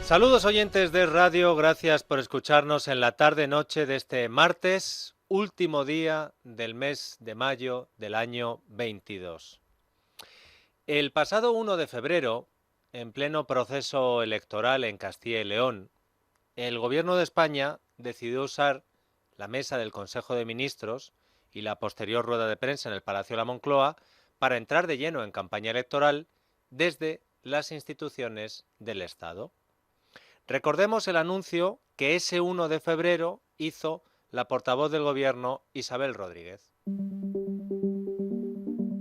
Saludos oyentes de radio, gracias por escucharnos en la tarde-noche de este martes, último día del mes de mayo del año 22. El pasado 1 de febrero, en pleno proceso electoral en Castilla y León, el Gobierno de España decidió usar la mesa del Consejo de Ministros y la posterior rueda de prensa en el Palacio de la Moncloa para entrar de lleno en campaña electoral desde las instituciones del Estado. Recordemos el anuncio que ese 1 de febrero hizo la portavoz del Gobierno, Isabel Rodríguez.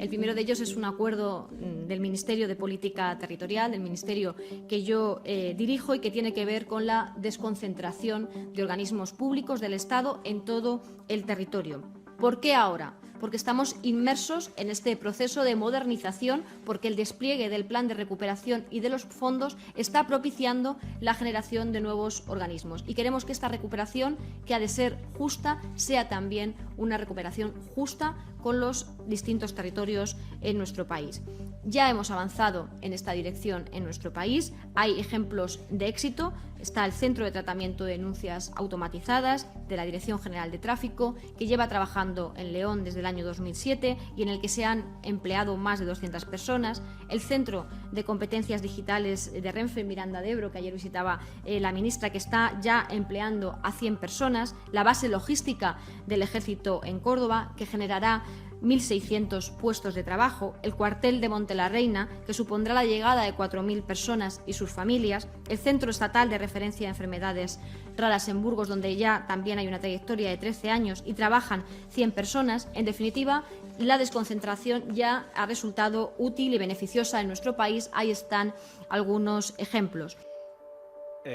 El primero de ellos es un acuerdo del Ministerio de Política Territorial, del ministerio que yo dirijo y que tiene que ver con la desconcentración de organismos públicos del Estado en todo el territorio. ¿Por qué ahora? Porque estamos inmersos en este proceso de modernización, porque el despliegue del plan de recuperación y de los fondos está propiciando la generación de nuevos organismos. Y queremos que esta recuperación, que ha de ser justa, sea también una recuperación justa con los distintos territorios en nuestro país. Ya hemos avanzado en esta dirección en nuestro país, hay ejemplos de éxito, está el Centro de Tratamiento de Denuncias Automatizadas de la Dirección General de Tráfico, que lleva trabajando en León desde el año 2007 y en el que se han empleado más de 200 personas, el Centro de Competencias Digitales de Renfe Miranda de Ebro, que ayer visitaba la ministra, que está ya empleando a 100 personas, la base logística del Ejército en Córdoba, que generará 1.600 puestos de trabajo, el cuartel de Montelarreina, que supondrá la llegada de 4.000 personas y sus familias, el Centro Estatal de Referencia de Enfermedades Raras en Burgos, donde ya también hay una trayectoria de 13 años y trabajan 100 personas. En definitiva, la desconcentración ya ha resultado útil y beneficiosa en nuestro país. Ahí están algunos ejemplos.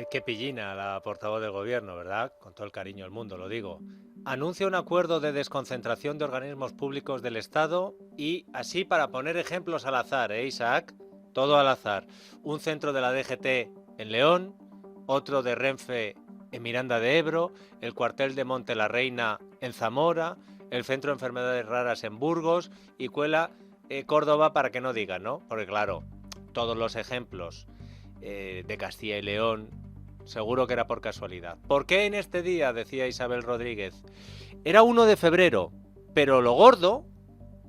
Qué pillina la portavoz del Gobierno, ¿verdad? Con todo el cariño del mundo, lo digo. Anuncia un acuerdo de desconcentración de organismos públicos del Estado y así para poner ejemplos al azar, Isaac? Todo al azar. Un centro de la DGT en León, otro de Renfe en Miranda de Ebro, el cuartel de Monte la Reina en Zamora, el centro de enfermedades raras en Burgos y cuela Córdoba para que no digan, ¿no? Porque claro, todos los ejemplos de Castilla y León, seguro que era por casualidad. ¿Por qué en este día? Decía Isabel Rodríguez. Era 1 de febrero, pero lo gordo,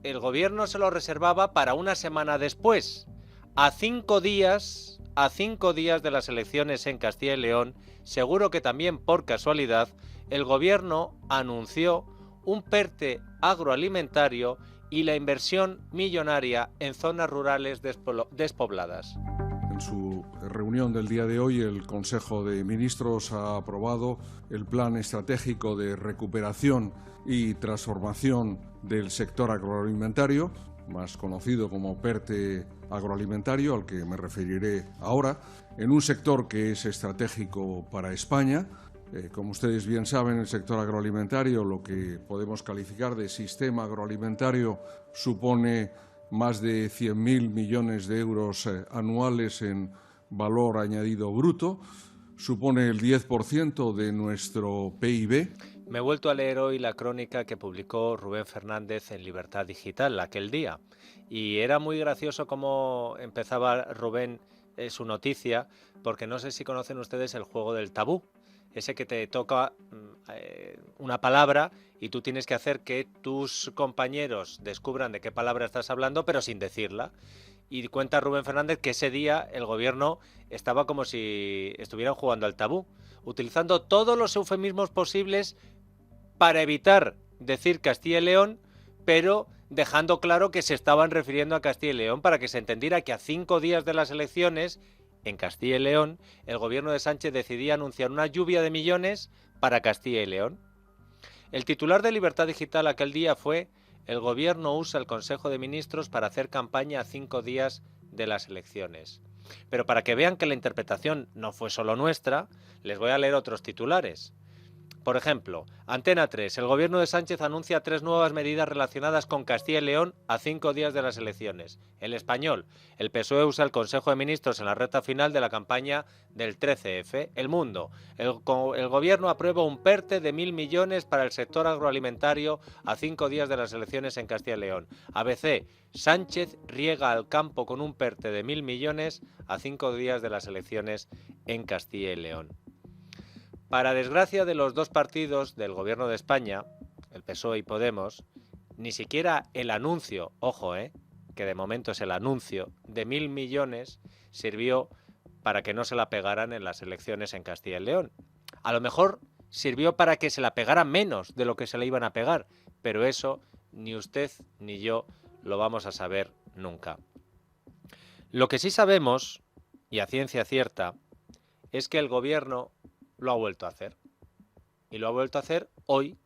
el Gobierno se lo reservaba para una semana después, a 5 días de las elecciones en Castilla y León. Seguro que también por casualidad, el Gobierno anunció un PERTE agroalimentario y la inversión millonaria en zonas rurales despobladas. En su reunión del día de hoy, el Consejo de Ministros ha aprobado el Plan Estratégico de Recuperación y Transformación del Sector Agroalimentario, más conocido como PERTE agroalimentario, al que me referiré ahora, en un sector que es estratégico para España. Como ustedes bien saben, el sector agroalimentario, lo que podemos calificar de sistema agroalimentario, supone más de 100.000 millones de euros anuales en valor añadido bruto, supone el 10% de nuestro PIB. Me he vuelto a leer hoy la crónica que publicó Rubén Fernández en Libertad Digital aquel día y era muy gracioso cómo empezaba Rubén su noticia, porque no sé si conocen ustedes el juego del tabú. Ese que te toca una palabra y tú tienes que hacer que tus compañeros descubran de qué palabra estás hablando, pero sin decirla. Y cuenta Rubén Fernández que ese día el Gobierno estaba como si estuvieran jugando al tabú, utilizando todos los eufemismos posibles para evitar decir Castilla y León, pero dejando claro que se estaban refiriendo a Castilla y León para que se entendiera que a 5 días de las elecciones en Castilla y León, el Gobierno de Sánchez decidía anunciar una lluvia de millones para Castilla y León. El titular de Libertad Digital aquel día fue: el Gobierno usa el Consejo de Ministros para hacer campaña a 5 días de las elecciones. Pero para que vean que la interpretación no fue solo nuestra, les voy a leer otros titulares. Por ejemplo, Antena 3, el gobierno de Sánchez anuncia 3 nuevas medidas relacionadas con Castilla y León a 5 días de las elecciones. El Español, el PSOE usa el Consejo de Ministros en la recta final de la campaña del 13F. El Mundo, el gobierno aprueba un PERTE de 1.000 millones para el sector agroalimentario a 5 días de las elecciones en Castilla y León. ABC, Sánchez riega al campo con un PERTE de 1.000 millones a 5 días de las elecciones en Castilla y León. Para desgracia de los dos partidos del gobierno de España, el PSOE y Podemos, ni siquiera el anuncio, ojo, que de momento es el anuncio, de 1.000 millones sirvió para que no se la pegaran en las elecciones en Castilla y León. A lo mejor sirvió para que se la pegaran menos de lo que se le iban a pegar, pero eso ni usted ni yo lo vamos a saber nunca. Lo que sí sabemos, y a ciencia cierta, es que el gobierno lo ha vuelto a hacer. Y lo ha vuelto a hacer hoy,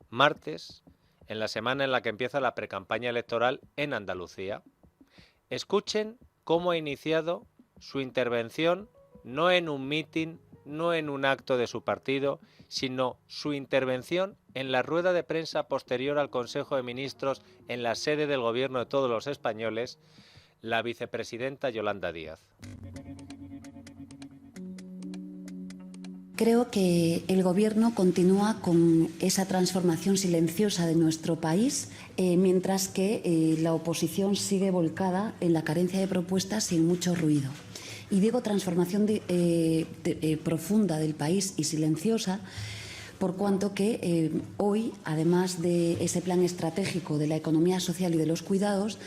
martes, en la semana en la que empieza la precampaña electoral en Andalucía. Escuchen cómo ha iniciado su intervención, no en un mitin, no en un acto de su partido, sino su intervención en la rueda de prensa posterior al Consejo de Ministros en la sede del Gobierno de todos los españoles, la vicepresidenta Yolanda Díaz. Creo que el Gobierno continúa con esa transformación silenciosa de nuestro país, mientras que la oposición sigue volcada en la carencia de propuestas y en mucho ruido. Y digo transformación profunda del país y silenciosa, por cuanto que hoy, además de ese plan estratégico de la economía social y de los cuidados,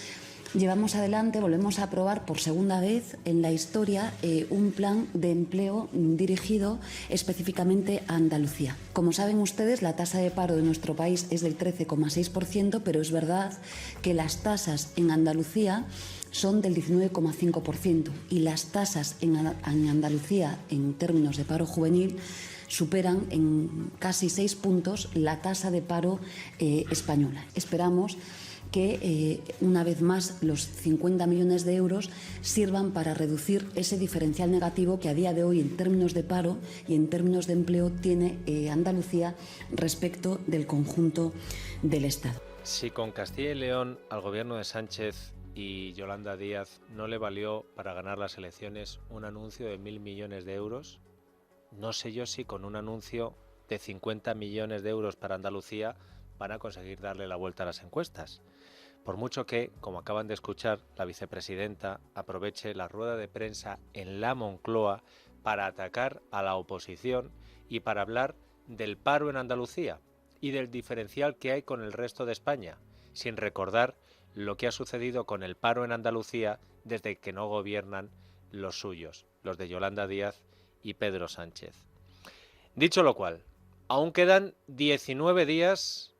llevamos adelante, volvemos a aprobar por segunda vez en la historia un plan de empleo dirigido específicamente a Andalucía. Como saben ustedes, la tasa de paro de nuestro país es del 13,6%, pero es verdad que las tasas en Andalucía son del 19,5% y las tasas en Andalucía en términos de paro juvenil superan en casi 6 puntos la tasa de paro española. Esperamos que una vez más los 50 millones de euros sirvan para reducir ese diferencial negativo que a día de hoy en términos de paro y en términos de empleo tiene Andalucía respecto del conjunto del Estado. Si con Castilla y León al gobierno de Sánchez y Yolanda Díaz no le valió para ganar las elecciones un anuncio de 1.000 millones de euros, no sé yo si con un anuncio de 50 millones de euros para Andalucía van a conseguir darle la vuelta a las encuestas. Por mucho que, como acaban de escuchar, la vicepresidenta aproveche la rueda de prensa en la Moncloa para atacar a la oposición y para hablar del paro en Andalucía y del diferencial que hay con el resto de España, sin recordar lo que ha sucedido con el paro en Andalucía desde que no gobiernan los suyos, los de Yolanda Díaz y Pedro Sánchez. Dicho lo cual, aún quedan 19 días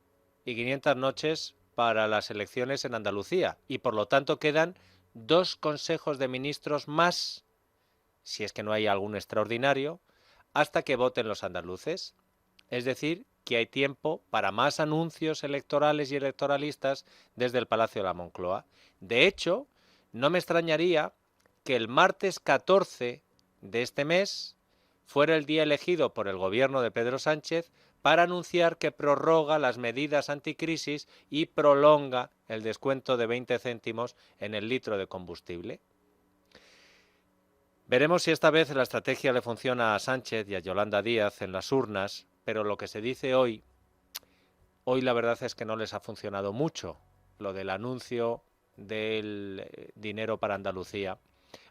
y 500 noches para las elecciones en Andalucía y por lo tanto quedan 2 consejos de ministros más, si es que no hay algún extraordinario, hasta que voten los andaluces. Es decir, que hay tiempo para más anuncios electorales y electoralistas desde el Palacio de la Moncloa. De hecho, no me extrañaría que el martes 14 de este mes fuera el día elegido por el gobierno de Pedro Sánchez para anunciar que prorroga las medidas anticrisis y prolonga el descuento de 20 céntimos en el litro de combustible. Veremos si esta vez la estrategia le funciona a Sánchez y a Yolanda Díaz en las urnas, pero lo que se dice hoy la verdad es que no les ha funcionado mucho, lo del anuncio del dinero para Andalucía.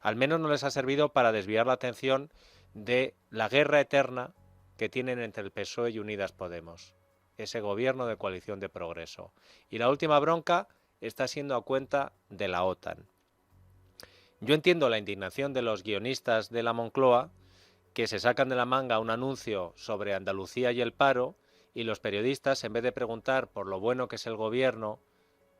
Al menos no les ha servido para desviar la atención de la guerra eterna que tienen entre el PSOE y Unidas Podemos, ese gobierno de coalición de progreso. Y la última bronca está siendo a cuenta de la OTAN. Yo entiendo la indignación de los guionistas de la Moncloa, que se sacan de la manga un anuncio sobre Andalucía y el paro, y los periodistas, en vez de preguntar por lo bueno que es el gobierno,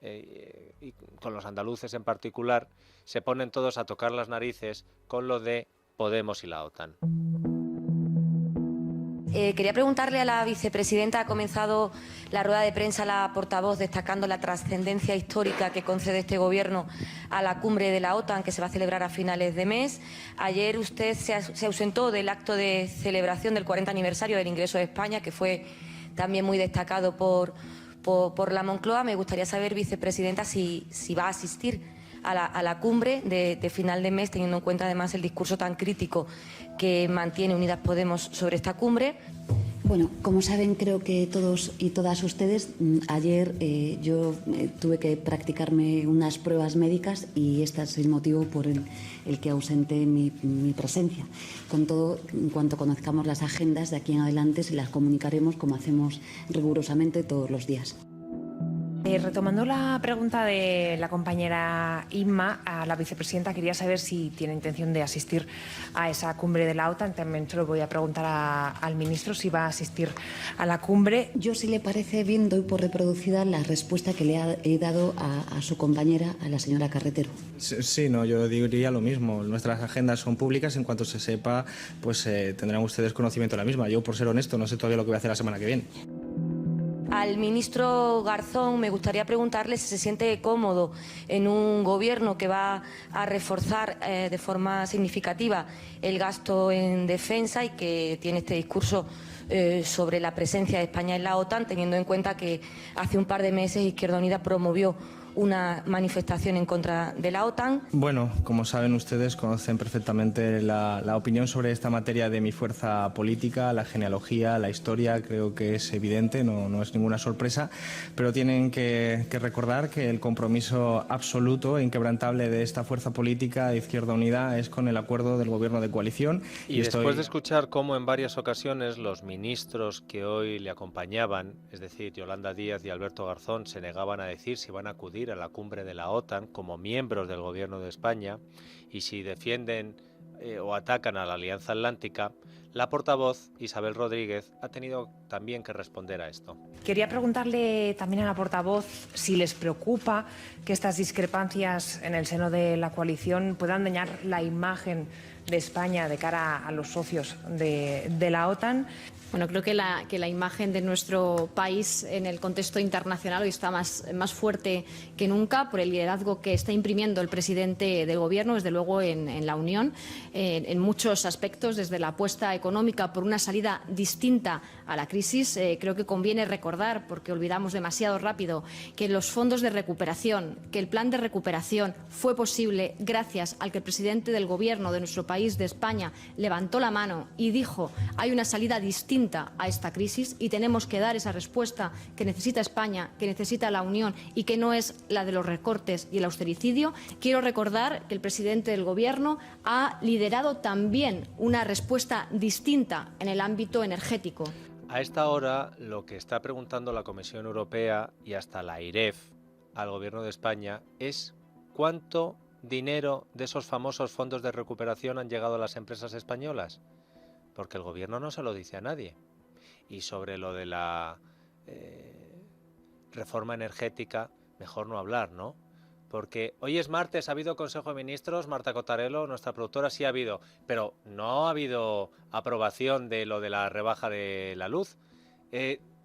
y con los andaluces en particular, se ponen todos a tocar las narices con lo de Podemos y la OTAN. Quería preguntarle a la vicepresidenta, ha comenzado la rueda de prensa la portavoz destacando la trascendencia histórica que concede este Gobierno a la cumbre de la OTAN que se va a celebrar a finales de mes. Ayer usted se ausentó del acto de celebración del 40 aniversario del ingreso de España, que fue también muy destacado por la Moncloa. Me gustaría saber, vicepresidenta, si va a asistir a la cumbre de final de mes, teniendo en cuenta además el discurso tan crítico que mantiene Unidas Podemos sobre esta cumbre. Bueno, como saben, creo que todos y todas ustedes, ayer yo tuve que practicarme unas pruebas médicas y este es el motivo por el que ausenté mi presencia. Con todo, en cuanto conozcamos las agendas de aquí en adelante, se las comunicaremos como hacemos rigurosamente todos los días. Retomando la pregunta de la compañera Inma, a la vicepresidenta quería saber si tiene intención de asistir a esa cumbre de la OTAN. También se lo voy a preguntar al ministro si va a asistir a la cumbre. Yo, si le parece bien, doy por reproducida la respuesta que le he dado a su compañera, a la señora Carretero. Sí, no, yo diría lo mismo. Nuestras agendas son públicas. En cuanto se sepa, pues tendrán ustedes conocimiento de la misma. Yo, por ser honesto, no sé todavía lo que voy a hacer la semana que viene. Al ministro Garzón me gustaría preguntarle si se siente cómodo en un Gobierno que va a reforzar de forma significativa el gasto en defensa y que tiene este discurso sobre la presencia de España en la OTAN, teniendo en cuenta que hace un par de meses Izquierda Unida promovió una manifestación en contra de la OTAN. Bueno, como saben ustedes, conocen perfectamente la opinión sobre esta materia de mi fuerza política, la genealogía, la historia, creo que es evidente, no es ninguna sorpresa, pero tienen que recordar que el compromiso absoluto e inquebrantable de esta fuerza política de Izquierda Unida es con el acuerdo del Gobierno de coalición. Y después de escuchar cómo en varias ocasiones los ministros que hoy le acompañaban, es decir, Yolanda Díaz y Alberto Garzón, se negaban a decir si van a acudir a la cumbre de la OTAN como miembros del Gobierno de España y si defienden o atacan a la Alianza Atlántica, la portavoz Isabel Rodríguez ha tenido también que responder a esto. Quería preguntarle también a la portavoz si les preocupa que estas discrepancias en el seno de la coalición puedan dañar la imagen de España de cara a los socios de la OTAN. Bueno, creo que la imagen de nuestro país en el contexto internacional hoy está más fuerte que nunca por el liderazgo que está imprimiendo el presidente del Gobierno, desde luego en la Unión, en muchos aspectos, desde la apuesta económica por una salida distinta a la crisis. Creo que conviene recordar, porque olvidamos demasiado rápido, que los fondos de recuperación, que el plan de recuperación fue posible gracias al que el presidente del Gobierno de nuestro país, de España, levantó la mano y dijo: hay una salida distinta a esta crisis y tenemos que dar esa respuesta que necesita España, que necesita la Unión y que no es la de los recortes y el austericidio. Quiero recordar que el presidente del Gobierno ha liderado también una respuesta distinta en el ámbito energético. A esta hora, lo que está preguntando la Comisión Europea y hasta la AIREF al Gobierno de España es cuánto dinero de esos famosos fondos de recuperación han llegado a las empresas españolas. Porque el Gobierno no se lo dice a nadie. Y sobre lo de la reforma energética, mejor no hablar, ¿no? Porque hoy es martes, ha habido Consejo de Ministros, Marta Cotarelo, nuestra productora, sí ha habido, pero no ha habido aprobación de lo de la rebaja de la luz.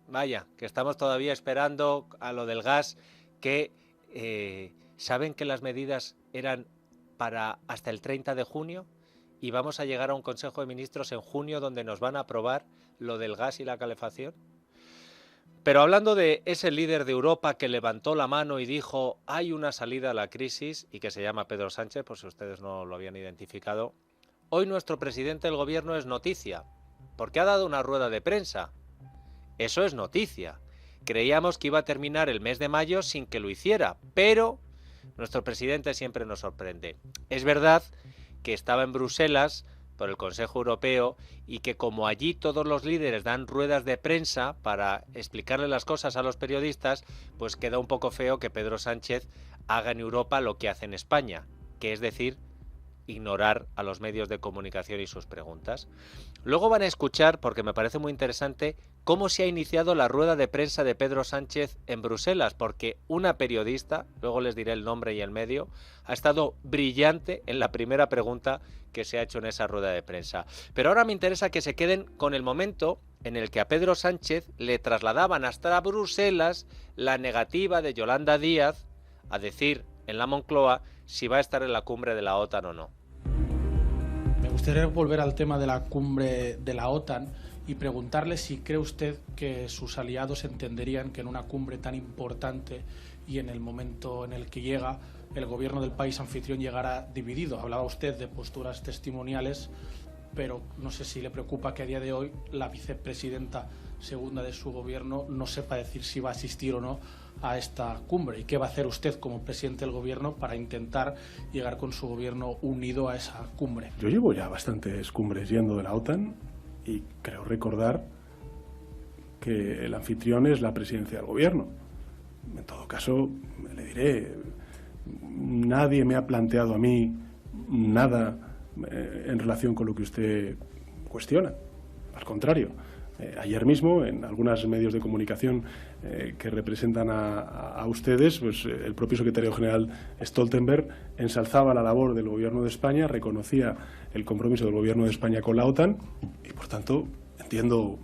Vaya, que estamos todavía esperando a lo del gas, que saben que las medidas eran para hasta el 30 de junio. Y vamos a llegar a un Consejo de Ministros en junio donde nos van a aprobar lo del gas y la calefacción. Pero hablando de ese líder de Europa que levantó la mano y dijo hay una salida a la crisis y que se llama Pedro Sánchez, por si ustedes no lo habían identificado, hoy nuestro presidente del Gobierno es noticia, porque ha dado una rueda de prensa. Eso es noticia. Creíamos que iba a terminar el mes de mayo sin que lo hiciera, pero nuestro presidente siempre nos sorprende. Es verdad que estaba en Bruselas por el Consejo Europeo y que como allí todos los líderes dan ruedas de prensa para explicarle las cosas a los periodistas, pues queda un poco feo que Pedro Sánchez haga en Europa lo que hace en España, que es decir, ignorar a los medios de comunicación y sus preguntas. Luego van a escuchar, porque me parece muy interesante, cómo se ha iniciado la rueda de prensa de Pedro Sánchez en Bruselas, porque una periodista, luego les diré el nombre y el medio, ha estado brillante en la primera pregunta que se ha hecho en esa rueda de prensa. Pero ahora me interesa que se queden con el momento en el que a Pedro Sánchez le trasladaban hasta Bruselas la negativa de Yolanda Díaz a decir en la Moncloa si va a estar en la cumbre de la OTAN o no. Me gustaría volver al tema de la cumbre de la OTAN y preguntarle si cree usted que sus aliados entenderían que en una cumbre tan importante y en el momento en el que llega, el gobierno del país anfitrión llegará dividido. Hablaba usted de posturas testimoniales, pero no sé si le preocupa que a día de hoy la vicepresidenta segunda de su gobierno no sepa decir si va a asistir o no a esta cumbre. ¿Y qué va a hacer usted como presidente del gobierno para intentar llegar con su gobierno unido a esa cumbre? Yo llevo ya bastantes cumbres yendo de la OTAN y creo recordar que el anfitrión es la presidencia del gobierno. En todo caso, le diré, nadie me ha planteado a mí nada en relación con lo que usted cuestiona. Al contrario, ayer mismo, en algunos medios de comunicación que representan a ustedes, pues el propio secretario general Stoltenberg ensalzaba la labor del Gobierno de España, reconocía el compromiso del Gobierno de España con la OTAN y, por tanto, entiendo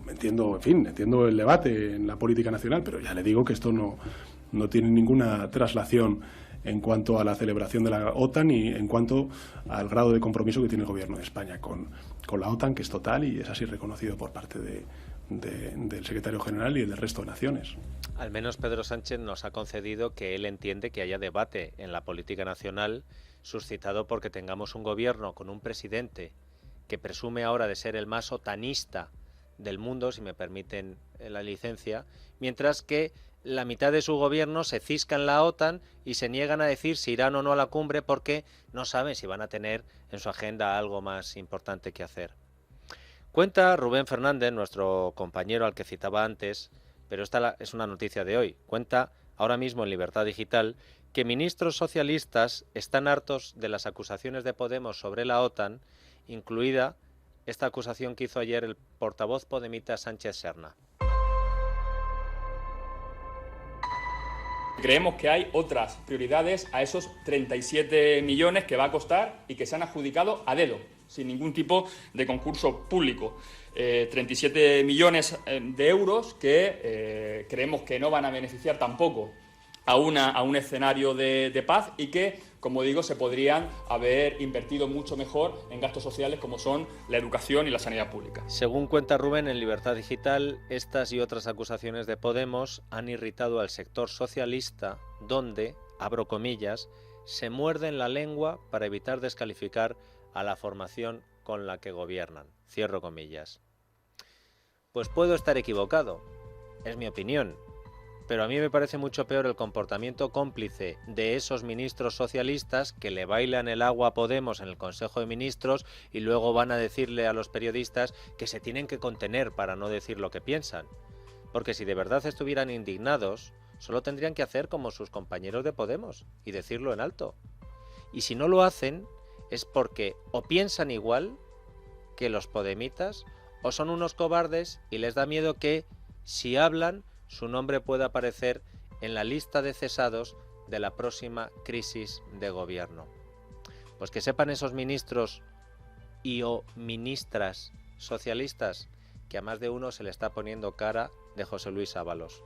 el debate en la política nacional, pero ya le digo que esto no tiene ninguna traslación en cuanto a la celebración de la OTAN y en cuanto al grado de compromiso que tiene el Gobierno de España con la OTAN, que es total y es así reconocido por parte del secretario general y del resto de naciones. Al menos Pedro Sánchez nos ha concedido que él entiende que haya debate en la política nacional suscitado porque tengamos un gobierno con un presidente que presume ahora de ser el más otanista del mundo, si me permiten la licencia, mientras que la mitad de su gobierno se cisca en la OTAN y se niegan a decir si irán o no a la cumbre porque no saben si van a tener en su agenda algo más importante que hacer. Cuenta Rubén Fernández, nuestro compañero al que citaba antes, pero esta es una noticia de hoy, cuenta ahora mismo en Libertad Digital que ministros socialistas están hartos de las acusaciones de Podemos sobre la OTAN, incluida esta acusación que hizo ayer el portavoz podemita Sánchez Serna. Creemos que hay otras prioridades a esos 37 millones que va a costar y que se han adjudicado a dedo, sin ningún tipo de concurso público. 37 millones de euros que creemos que no van a beneficiar tampoco a un escenario de paz y que, como digo, se podrían haber invertido mucho mejor en gastos sociales como son la educación y la sanidad pública. Según cuenta Rubén en Libertad Digital, estas y otras acusaciones de Podemos han irritado al sector socialista donde, abro comillas, se muerden la lengua para evitar descalificar a la formación con la que gobiernan. Cierro comillas. Pues puedo estar equivocado, es mi opinión. Pero a mí me parece mucho peor el comportamiento cómplice de esos ministros socialistas que le bailan el agua a Podemos en el Consejo de Ministros y luego van a decirle a los periodistas que se tienen que contener para no decir lo que piensan. Porque si de verdad estuvieran indignados, solo tendrían que hacer como sus compañeros de Podemos y decirlo en alto. Y si no lo hacen es porque o piensan igual que los podemitas o son unos cobardes y les da miedo que, si hablan, su nombre puede aparecer en la lista de cesados de la próxima crisis de gobierno. Pues que sepan esos ministros y o ministras socialistas que a más de uno se le está poniendo cara de José Luis Ábalos.